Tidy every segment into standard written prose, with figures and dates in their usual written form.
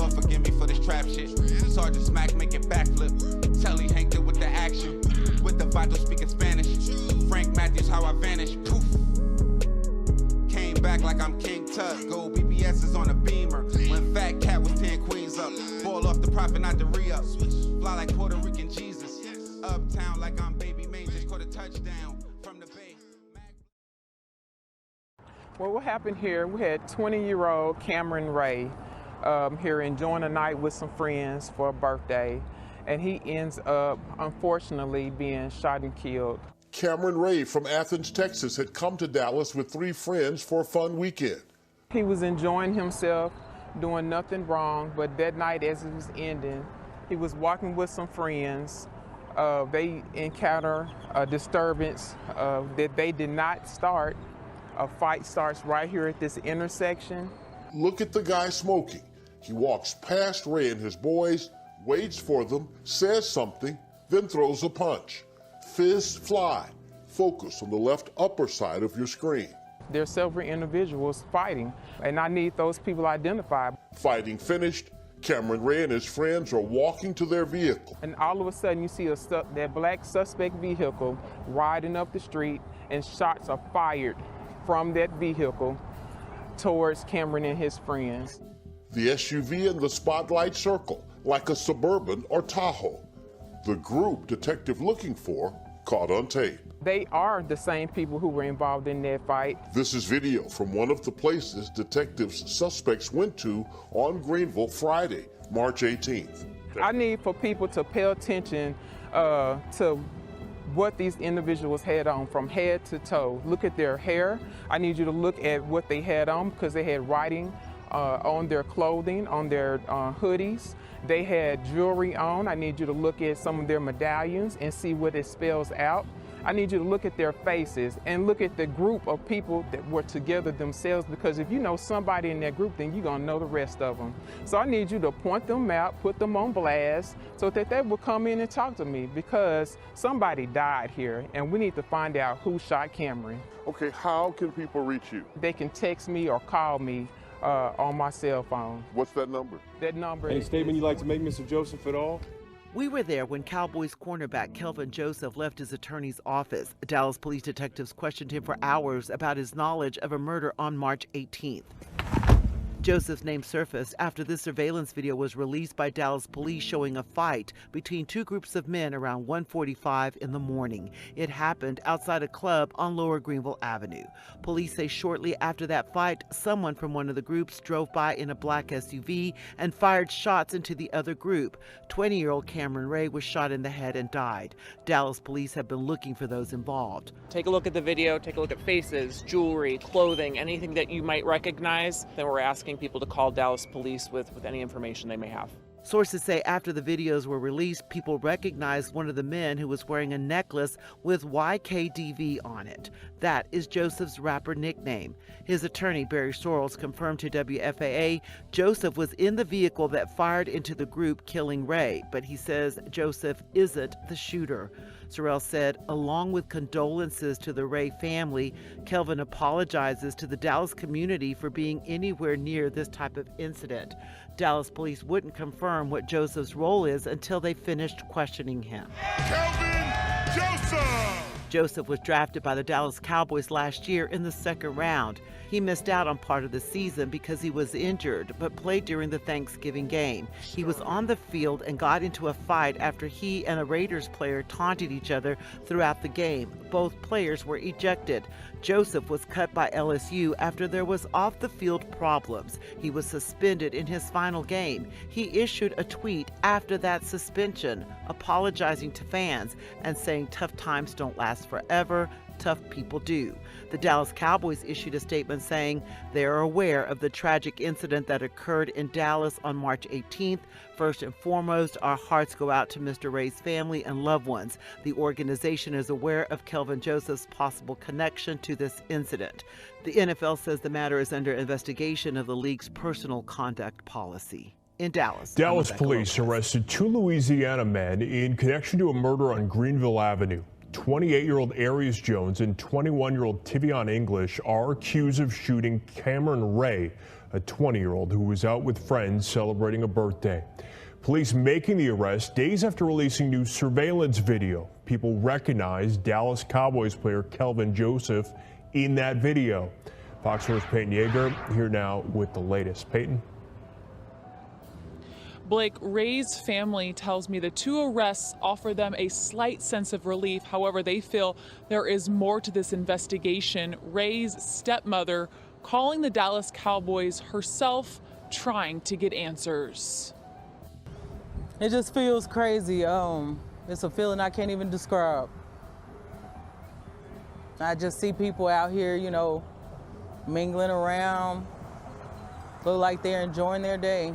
Lord forgive me for this trap shit. Sergeant Smack making backflip. Telly Hank with the action. With the vital speaking Spanish. Frank Matthews, how I vanish. Poof. Came back like I'm King Tut. Gold BBS is on a beamer. When Fat Cat was 10 queens up. Ball off the profit, not the re-up. Fly like Puerto Rican Jesus. Uptown like I'm Baby May. Just caught a touchdown from the Bay. Well, what happened here, we had 20-year-old Cameron Ray here enjoying a night with some friends for a birthday, and he ends up, unfortunately, being shot and killed. Cameron Ray from Athens, Texas, had come to Dallas with 3 friends for a fun weekend. He was enjoying himself, doing nothing wrong, but that night as it was ending, he was walking with some friends. They encounter a disturbance that they did not start. A fight starts right here at this intersection. Look at the guy smoking. He walks past Ray and his boys, waits for them, says something, then throws a punch. Fists fly. Focus on the left upper side of your screen. There's several individuals fighting, and I need those people identified. Fighting finished, Cameron Ray and his friends are walking to their vehicle. And all of a sudden you see that black suspect vehicle riding up the street, and shots are fired from that vehicle towards Cameron and his friends. The SUV in the spotlight circle, like a Suburban or Tahoe. The group detective looking for caught on tape. They are the same people who were involved in that fight. This is video from one of the places detectives' suspects went to on Greenville Friday, March 18th. I need for people to pay attention to what these individuals had on from head to toe. Look at their hair. I need you to look at what they had on, because they had writing on their clothing, on their hoodies. They had jewelry on. I need you to look at some of their medallions and see what it spells out. I need you to look at their faces and look at the group of people that were together themselves, because if you know somebody in that group, then you're gonna know the rest of them. So I need you to point them out, put them on blast, so that they will come in and talk to me, because somebody died here and we need to find out who shot Cameron. Okay, how can people reach you? They can text me or call me on my cell phone. What's that number? That number Any statement you'd like to make, Mr. Joseph, at all? We were there when Cowboys cornerback Kelvin Joseph left his attorney's office. Dallas police detectives questioned him for hours about his knowledge of a murder on March 18th. Joseph's name surfaced after this surveillance video was released by Dallas police showing a fight between 2 groups of men around 1:45 in the morning. It happened outside a club on Lower Greenville Avenue. Police say shortly after that fight, someone from one of the groups drove by in a black SUV and fired shots into the other group. 20-year-old Cameron Ray was shot in the head and died. Dallas police have been looking for those involved. Take a look at the video, take a look at faces, jewelry, clothing, anything that you might recognize. Then we're asking people to call Dallas police with any information they may have. Sources say after the videos were released, people recognized one of the men who was wearing a necklace with YKDV on it. That is Joseph's rapper nickname. His attorney, Barry Sorrells, confirmed to WFAA Joseph was in the vehicle that fired into the group killing Ray, but he says Joseph isn't the shooter. Sorrell said, along with condolences to the Ray family, Kelvin apologizes to the Dallas community for being anywhere near this type of incident. Dallas police wouldn't confirm what Joseph's role is until they finished questioning him. Kelvin Joseph! Joseph was drafted by the Dallas Cowboys last year in the 2nd round. He missed out on part of the season because he was injured, but played during the Thanksgiving game. He was on the field and got into a fight after he and a Raiders player taunted each other throughout the game. Both players were ejected. Joseph was cut by LSU after there was off-the-field problems. He was suspended in his final game. He issued a tweet after that suspension, apologizing to fans and saying tough times don't last forever. Tough people do. The Dallas Cowboys issued a statement saying they are aware of the tragic incident that occurred in Dallas on March 18th. First and foremost, our hearts go out to Mr. Ray's family and loved ones. The organization is aware of Kelvin Joseph's possible connection to this incident. The NFL says the matter is under investigation of the league's personal conduct policy. In Dallas. Dallas police arrested 2 Louisiana men in connection to a murder on Greenville Avenue. 28-year-old Aries Jones and 21-year-old Tivione English are accused of shooting Cameron Ray a 20-year-old who was out with friends celebrating a birthday. Police making the arrest days after releasing new surveillance video. People recognized Dallas Cowboys player Kelvin Joseph in that video. Fox 4's Peyton Yeager here now with the latest. Peyton? Blake, Ray's family tells me the two arrests offer them a slight sense of relief. However, they feel there is more to this investigation. Ray's stepmother calling the Dallas Cowboys herself, trying to get answers. It just feels crazy. It's a feeling I can't even describe. I just see people out here, you know, mingling around, look like they're enjoying their day,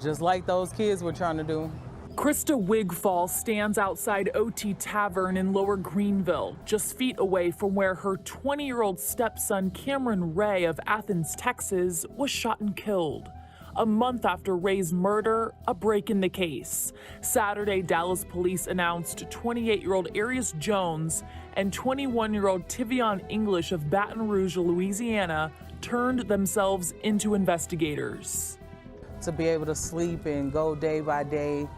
just like those kids were trying to do. Krista Wigfall stands outside OT Tavern in Lower Greenville, just feet away from where her 20-year-old stepson Cameron Ray of Athens, Texas, was shot and killed. A month after Ray's murder, a break in the case. Saturday, Dallas police announced 28-year-old Aries Jones and 21-year-old Tivione English of Baton Rouge, Louisiana, turned themselves into investigators. To be able to sleep and go day by day,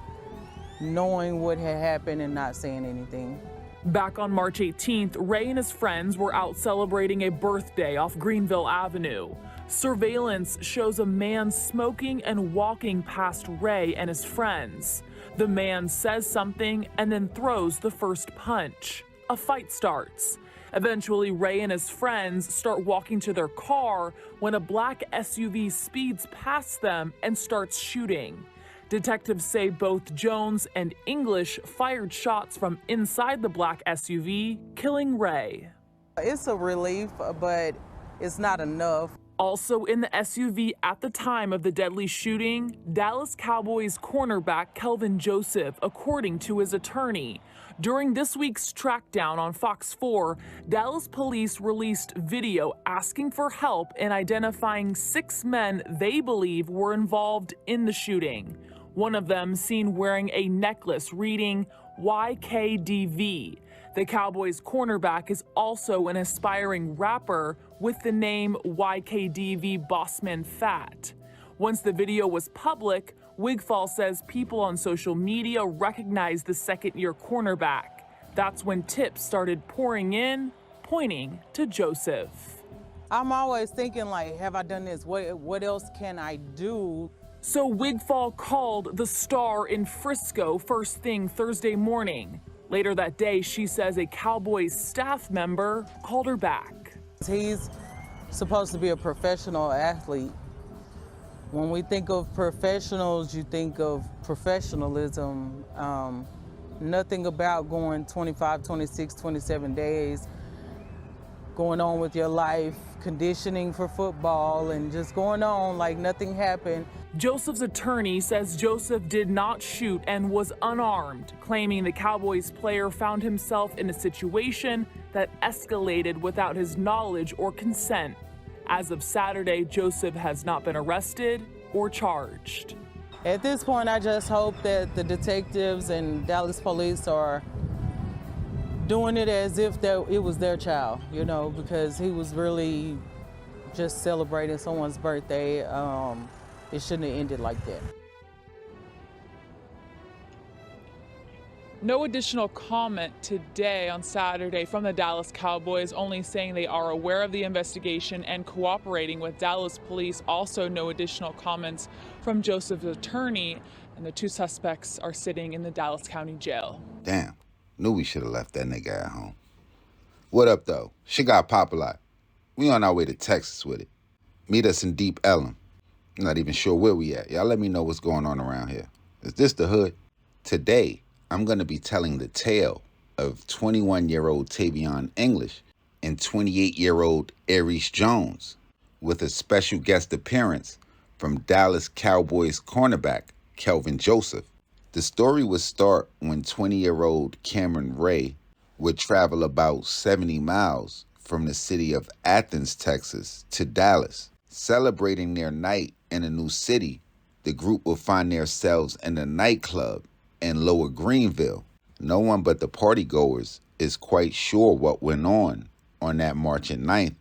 knowing what had happened and not saying anything. Back on March 18th, Ray and his friends were out celebrating a birthday off Greenville Avenue. Surveillance shows a man smoking and walking past Ray and his friends. The man says something and then throws the first punch. A fight starts. Eventually, Ray and his friends start walking to their car when a black SUV speeds past them and starts shooting. Detectives say both Jones and English fired shots from inside the black SUV, killing Ray. It's a relief, but it's not enough. Also in the SUV at the time of the deadly shooting, Dallas Cowboys cornerback Kelvin Joseph, according to his attorney. During this week's trackdown on Fox 4, Dallas police released video asking for help in identifying 6 men they believe were involved in the shooting. One of them seen wearing a necklace reading YKDV. The Cowboys cornerback is also an aspiring rapper with the name YKDV Bossman Fat. Once the video was public, Wigfall says people on social media recognized the second-year cornerback. That's when tips started pouring in, pointing to Joseph. I'm always thinking, like, have I done this? What else can I do? So Wigfall called the Star in Frisco first thing Thursday morning. Later that day, she says a Cowboys staff member called her back. He's supposed to be a professional athlete. When we think of professionals, you think of professionalism. Nothing about going 25, 26, 27 days, going on with your life, conditioning for football, and just going on like nothing happened. Joseph's attorney says Joseph did not shoot and was unarmed, claiming the Cowboys player found himself in a situation that escalated without his knowledge or consent. As of Saturday, Joseph has not been arrested or charged. At this point, I just hope that the detectives and Dallas police are doing it as if it was their child, you know, because he was really just celebrating someone's birthday. It shouldn't have ended like that. No additional comment today on Saturday from the Dallas Cowboys, only saying they are aware of the investigation and cooperating with Dallas police. Also, no additional comments from Joseph's attorney, and the 2 suspects are sitting in the Dallas County Jail. Damn, knew we should have left that nigga at home. What up, though? Shit got Popalot. We on our way to Texas with it. Meet us in Deep Ellum. I'm not even sure where we at. Y'all let me know what's going on around here. Is this the hood? Today, I'm going to be telling the tale of 21-year-old Tivione English and 28-year-old Aries Jones, with a special guest appearance from Dallas Cowboys cornerback Kelvin Joseph. The story would start when 20-year-old Cameron Ray would travel about 70 miles from the city of Athens, Texas, to Dallas. Celebrating their night in a new city, the group will find themselves in a nightclub in Lower Greenville. No one but the partygoers is quite sure what went on that March 9th,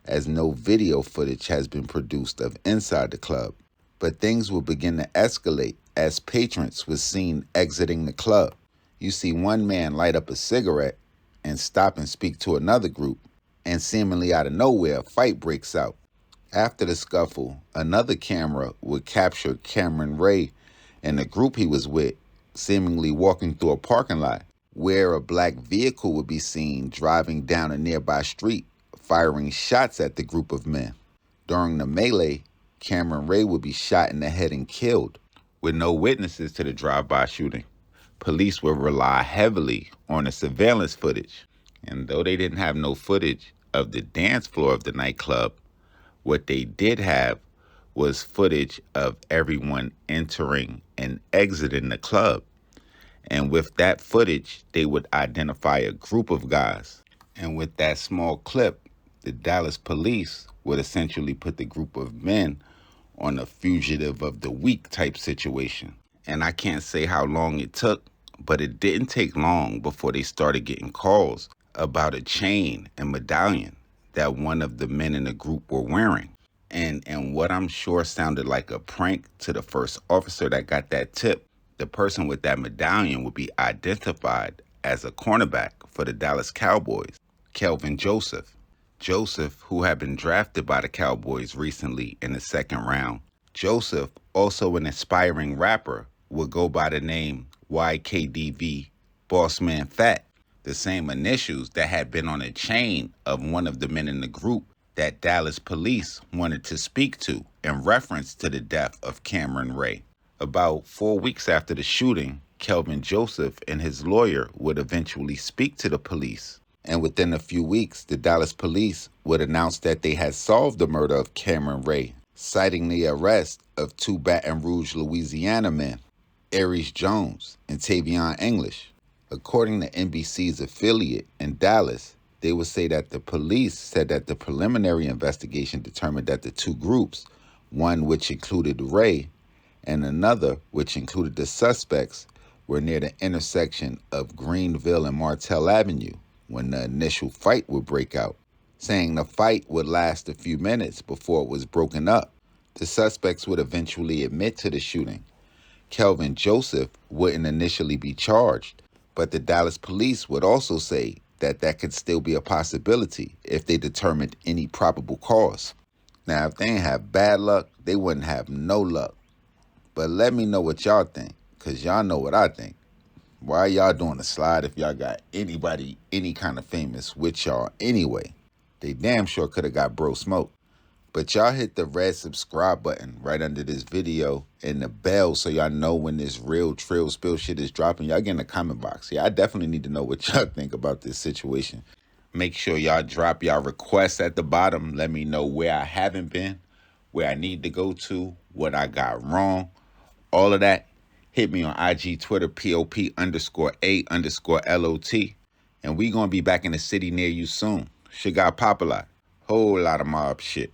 as no video footage has been produced of inside the club. But things will begin to escalate as patrons was seen exiting the club. You see one man light up a cigarette and stop and speak to another group, and seemingly out of nowhere, a fight breaks out. After the scuffle, another camera would capture Cameron Ray and the group he was with seemingly walking through a parking lot where a black vehicle would be seen driving down a nearby street, firing shots at the group of men. During the melee, Cameron Ray would be shot in the head and killed. With no witnesses to the drive-by shooting, police would rely heavily on the surveillance footage. And though they didn't have no footage of the dance floor of the nightclub, what they did have was footage of everyone entering and exiting the club. And with that footage, they would identify a group of guys. And with that small clip, the Dallas police would essentially put the group of men on a fugitive of the week type situation. And I can't say how long it took, but it didn't take long before they started getting calls about a chain and medallion that one of the men in the group were wearing. And what I'm sure sounded like a prank to the first officer that got that tip, the person with that medallion would be identified as a cornerback for the Dallas Cowboys, Kelvin Joseph. Joseph, who had been drafted by the Cowboys recently in the second round. Joseph, also an aspiring rapper, would go by the name YKDV, Bossman Fat, the same initials that had been on a chain of one of the men in the group that Dallas police wanted to speak to in reference to the death of Cameron Ray. About 4 weeks after the shooting, Kelvin Joseph and his lawyer would eventually speak to the police. And within a few weeks, the Dallas police would announce that they had solved the murder of Cameron Ray, citing the arrest of 2 Baton Rouge, Louisiana men, Aries Jones and Tivione English. According to NBC's affiliate in Dallas, they would say that the police said that the preliminary investigation determined that the 2 groups, one which included Ray and another which included the suspects, were near the intersection of Greenville and Martell Avenue when the initial fight would break out, saying the fight would last a few minutes before it was broken up. The suspects would eventually admit to the shooting. Kelvin Joseph wouldn't initially be charged, but the Dallas police would also say that that could still be a possibility if they determined any probable cause. Now, if they didn't have bad luck, they wouldn't have no luck. But let me know what y'all think, because y'all know what I think. Why y'all doing a slide if y'all got anybody, any kind of famous with y'all anyway? They damn sure could have got bro smoke. But y'all hit the red subscribe button right under this video and the bell so y'all know when this real Trill Spill shit is dropping. Y'all get in the comment box. Yeah, I definitely need to know what y'all think about this situation. Make sure y'all drop y'all requests at the bottom. Let me know where I haven't been, where I need to go to, what I got wrong. All of that. Hit me on IG, Twitter, POP_A_LOT. And we going to be back in the city near you soon. Shit got Popalot. Whole lot of mob shit.